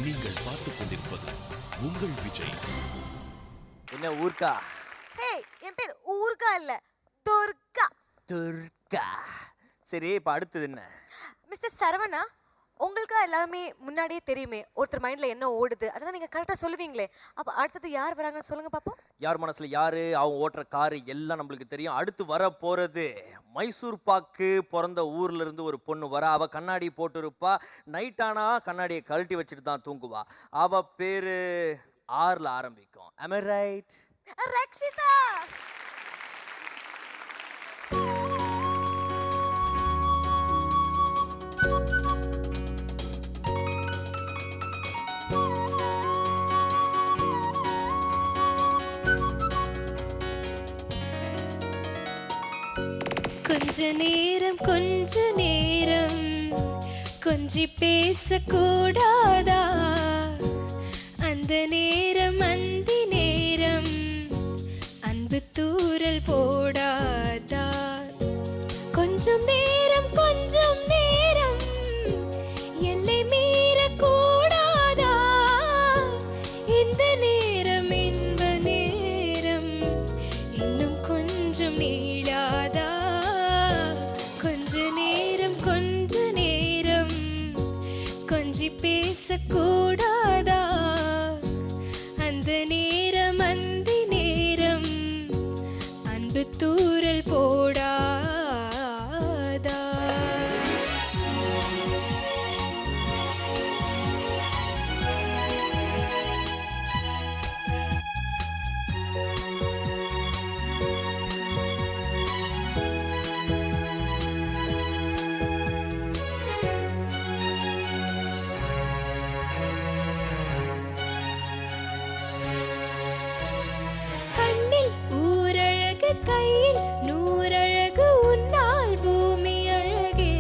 நீங்கள் பார்த்துக் கொண்டிருப்பது உங்கள் விஜய். என்ன ஊர்க்கா? ஹேய், என் பேர் ஊர்கா இல்ல, துர்கா. துர்கா. சரி, இப்ப அடுத்தது என்ன? மிஸ்டர் சரவணா, உங்களுக்கு எல்லாமே முன்னாடியே தெரியுமே ஒருத்தர் மைண்ட்ல என்ன ஓடுது, அதான் நீங்க கரெக்டா சொல்லுவீங்களே. அப்ப அடுத்தது யார் வராங்கன்னு சொல்லுங்க பாப்போம். யார் மனசுல யாரு, அவங்க ஓட்டுற காரு எல்லாம் நம்மளுக்கு தெரியும். அடுத்து வர போறது மைசூர் பாக்கு பிறந்த ஊர்ல இருந்து ஒரு பொண்ணு வர. அவ கண்ணாடி போட்டு இருப்பா. நைட் ஆனா கண்ணாடியை கழட்டி வச்சுட்டு தான் தூங்குவா. அவ பேரு ஆர்ல ஆரம்பிக்கும். Am I right? ரக்ஷிதா. கொஞ்ச நேரம் கொஞ்சி பேசக்கூடாதா? அந்த நேரம் அந்தி நேரம் அன்பு தூரல் போடாதா? கொஞ்சம் நேரம் எல்லை மீறக்கூடாதா? இந்த நேரம் இன்ப நேரம் இன்னும் கொஞ்சம் நீடாதா? கொஞ்ச நேரம் கொஞ்சி பேசக்கூடாதா? அந்த நேரம் அந்தி நேரம் அன்பு தூரல் போடாதா? கையில் நூறழகு உன்னால் பூமி அழகே.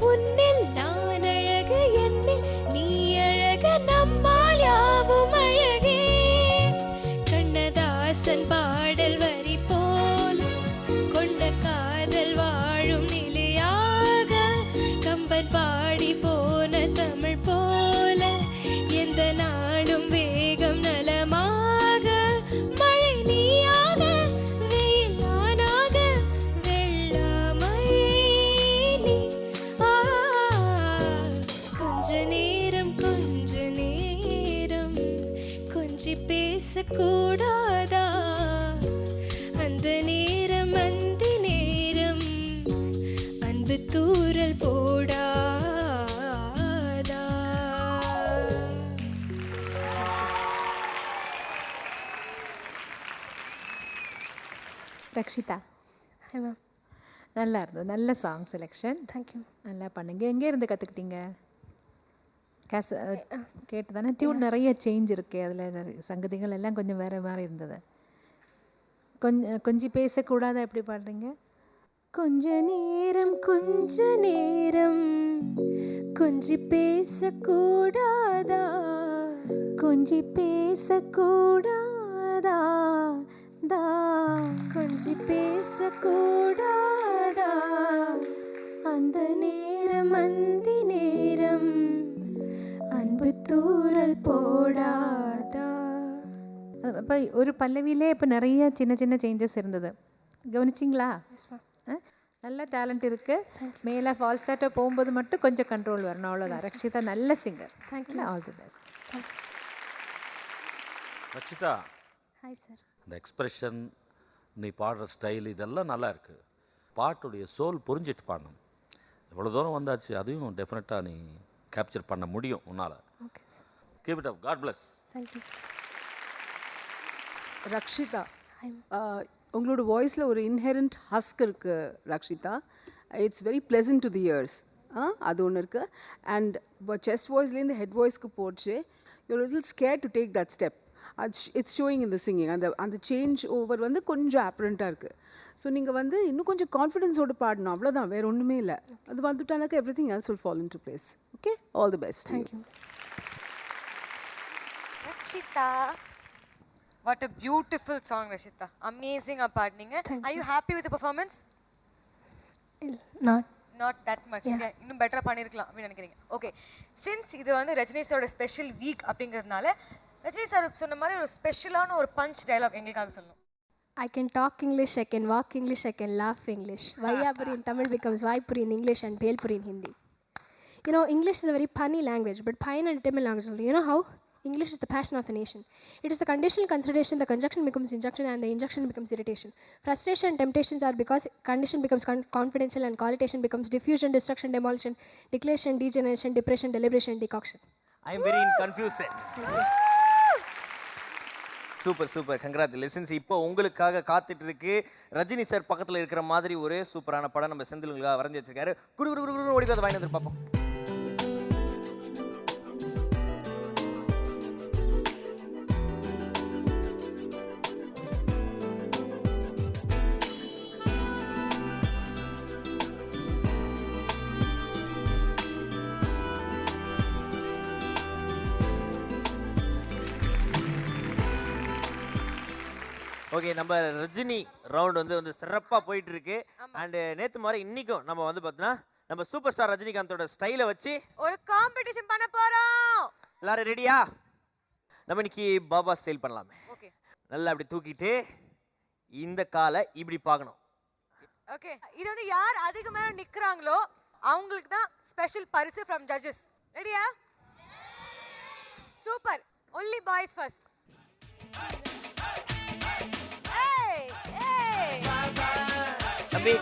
உன்னில் நான் அழகு, என்னில் நீ அழகு, நம்மால் யாவும் அழகே. கண்ணதாசன் பாடல் வரி போல் கொண்ட காதல் வாழும் நிலையாக, கம்பன் பாடி போன தமிழ் போல எந்த நாடும் வேகம் நலமாக. பேசக்கூடாதா? அந்த நேரம் அந்தி நேரம் அன்பு தூரல் போடாதா? Rakshitha, hi ma'am. நல்லா இருந்தது, நல்ல சாங் செலெக்ஷன். தேங்க்யூ. நல்லா பண்ணுங்க. எங்கே இருந்து கற்றுக்கிட்டீங்க? கேட்டு தானே? டியூன் நிறைய சேஞ்ச் இருக்கு, அதில் சங்கதிகள் எல்லாம் கொஞ்சம் வேறு மாதிரி இருந்தது. கொஞ்சம் பேசக்கூடாத எப்படி பாடுறீங்க? கொஞ்ச நேரம் கொஞ்சி பேசக்கூடாதா? கொஞ்சி பேசக்கூடாதா? கொஞ்சி பேசக்கூடாதா? அந்த நேரம் அந்தி நேரம் அன்பு தூரல் போடாதா? இப்போ ஒரு பல்லவியிலே இப்போ நிறைய சின்ன சின்ன சேஞ்சஸ் இருந்தது, கவனிச்சிங்களா? நல்ல டேலண்ட் இருக்குது. மேலே ஃபால்ஸாட்டோ போகும்போது மட்டும் கொஞ்சம் கண்ட்ரோல் வரணும், அவ்வளோதான். ரக்ஷிதா நல்ல singer. Thank you. All the best. Rakshitha, hi sir. இந்த எக்ஸ்பிரஷன், நீ பாடுற ஸ்டைல் இதெல்லாம் நல்லா இருக்குது. பாட்டுடைய சோல் புரிஞ்சிட்டு பாடணும். இவ்வளோ தூரம் வந்தாச்சு, அதையும் டெஃபினட்டாக நீ கேப்சர் பண்ண முடியும் உன்னால். Okay sir. Keep it up. God bless. Thank you sir. Rakshitha, உங்களோட வாய்ஸில் ஒரு இன்ஹெரண்ட் ஹஸ்க் இருக்குது Rakshitha. It's very pleasant to the ears. அது ஒன்று இருக்குது. அண்ட் செஸ்ட் வாய்ஸ்லேருந்து ஹெட் வாய்ஸ்க்கு போச்சு. You're little scare to take that step. It's showing in the singing. அந்த சேஞ்ச் ஓவர் வந்து கொஞ்சம் ஆப்ரண்ட்டாக இருக்குது. ஸோ நீங்கள் வந்து இன்னும் கொஞ்சம் கான்ஃபிடென்ஸோடு பாடணும், அவ்வளோதான், வேறு ஒன்றுமே இல்லை. அது வந்துட்டானாக்கா everything else will fall into place. Okay, all the best. Thank you. Rakshitha, what a beautiful song, Rashita. Amazing. Are you happy with the performance? Not. Not that much இன்னும் பெட்டரா பண்ணிருக்கலாம் அப்படின்னு நினைக்கிறீங்க. ஓகே, சின்ஸ் இது வந்து ரஜினி சாரோட special week அப்படிங்கிறதுனால Rajini sir சொன்ன மாதிரி ஒரு ஸ்பெஷலான ஒரு பஞ்ச் டயலாக் எங்களுக்காக சொல்லணும். I can talk English, I can walk English, I can laugh English. Vayapuri in Tamil becomes Vaipuri in English and Belpuri in Hindi. You know, English is a very punny language, but Pine and Tamil language, you know how? English is the passion of the nation. It is the conditional consideration, the conjunction becomes injunction and the injunction becomes irritation. Frustration and temptations are because condition becomes confidential and connotation becomes diffusion, destruction, demolition, declaration, degeneration, depression, deliberation, decoction. I am very in confusion. Super super, congratulations. இப்போ உங்களுக்காக காத்துட்டு இருக்கு Rajini sir பக்கத்தில் இருக்கிற மாதிரி ஒரு சூப்பரான படம் நம்ம செந்திலுங்களுக்காக வரைஞ்சி வச்சிருக்காரு. குடு குடு குடு குடு ஓடி போய் அதை வாங்கி வந்து பார்ப்போம். ஓகே, நம்ம ரஜினி ரவுண்ட் வந்து சிறப்பாக போயிட்டு இருக்கு. அண்ட் நேற்று மாதிரி இன்னைக்கும் நம்ம வந்து பார்த்தீங்கன்னா நம்ம சூப்பர் ஸ்டார் ரஜினிகாந்தோட ஸ்டைலை வச்சு ஒரு காம்படிஷன் பண்ண போறோம். எல்லாரும் ரெடியா? நம்ம இன்னைக்கு பாபா ஸ்டைல் பண்ணலாமே. ஓகே, நல்லா அப்படி தூக்கிட்டு இந்த காலை இப்படி பார்க்கணும். ஓகே, இது வந்து யார் அதிக நேரம் நிக்கிறாங்களோ அவங்களுக்கு தான் ஸ்பெஷல் பரிசு ஃப்ரம் ஜட்ஜஸ். ரெடியா? சூப்பர். Only boys first. தம்பி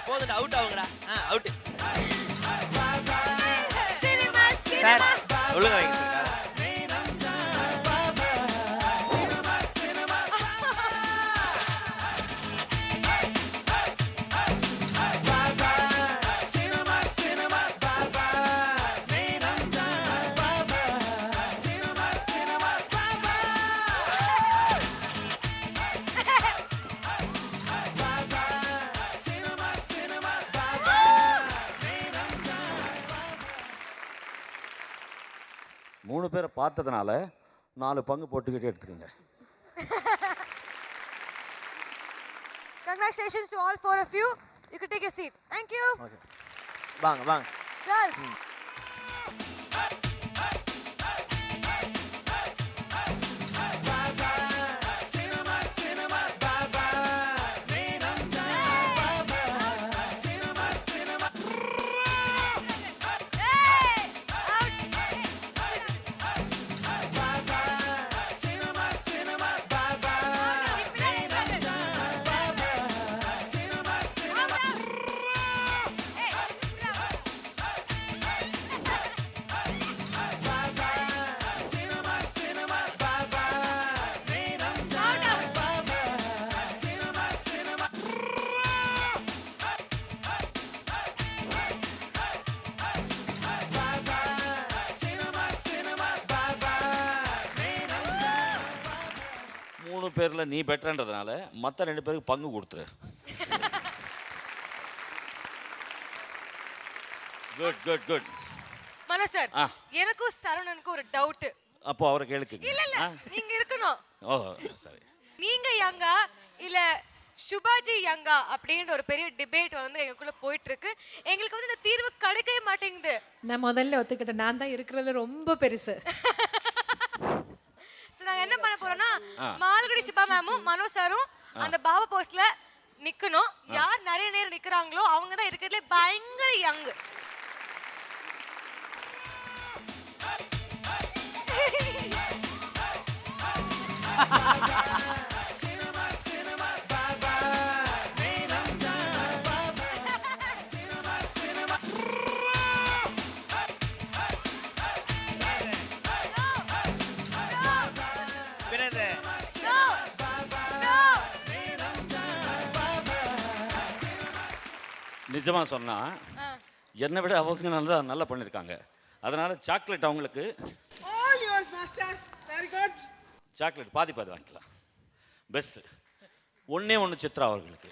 போதும், அவுட் ஆகுங்கடா. அவுட் சார் ஒழுங்கா வைங்க. மூணு பேரை பார்த்ததுனால 4 பங்கு போட்டுக்கிட்டே எடுத்துக்கோங்க. Congratulations to all 4 of you. You can take your seat. Thank you. Okay, வாங்க வாங்க Girls. மூணு பேரில் நீ பெட்டர்ன்றதுனால மற்ற 2 பேருக்கு பங்கு கொடுத்துரு. Good good good. Mano sir, எனக்கும் சரவணனுக்கும் ஒரு டவுட். அப்போ அவரை கேளுக்குங்க. இல்ல இல்ல, நீங்க இருக்கணும். ஓ சரி. நீங்க யங்கா இல்ல சுபாஜி யங்கா அப்படின்ற ஒரு பெரிய டிபேட் வந்து எங்களுக்குள்ள போயிட்டு இருக்கு. எங்களுக்கு வந்து இந்த தீர்வு கிடைக்கவே மாட்டேங்குது. நான் முதல்ல ஒத்துக்கிட்டேன், நான் தான் இருக்கிறதுல ரொம்ப பெருசு. நாங்க என்ன பண்ண போறோம்னா, மால்குடி சிபா மேமும் மனோ சாரும் அந்த பாபா போஸ்ட்ல நிக்கணும். யார் நிறைய நேரம் நிக்கிறாங்களோ அவங்க தான் இருக்கிறதுல பயங்கர யங். நிஜமாக சொன்னால் என்னை விட அவங்க நல்லா பண்ணியிருக்காங்க. அதனால் சாக்லேட் அவங்களுக்கு சாக்லேட் பாதி வாங்கிக்கலாம். பெஸ்ட்டு. ஒன்றே ஒன்று சித்ரா அவர்களுக்கு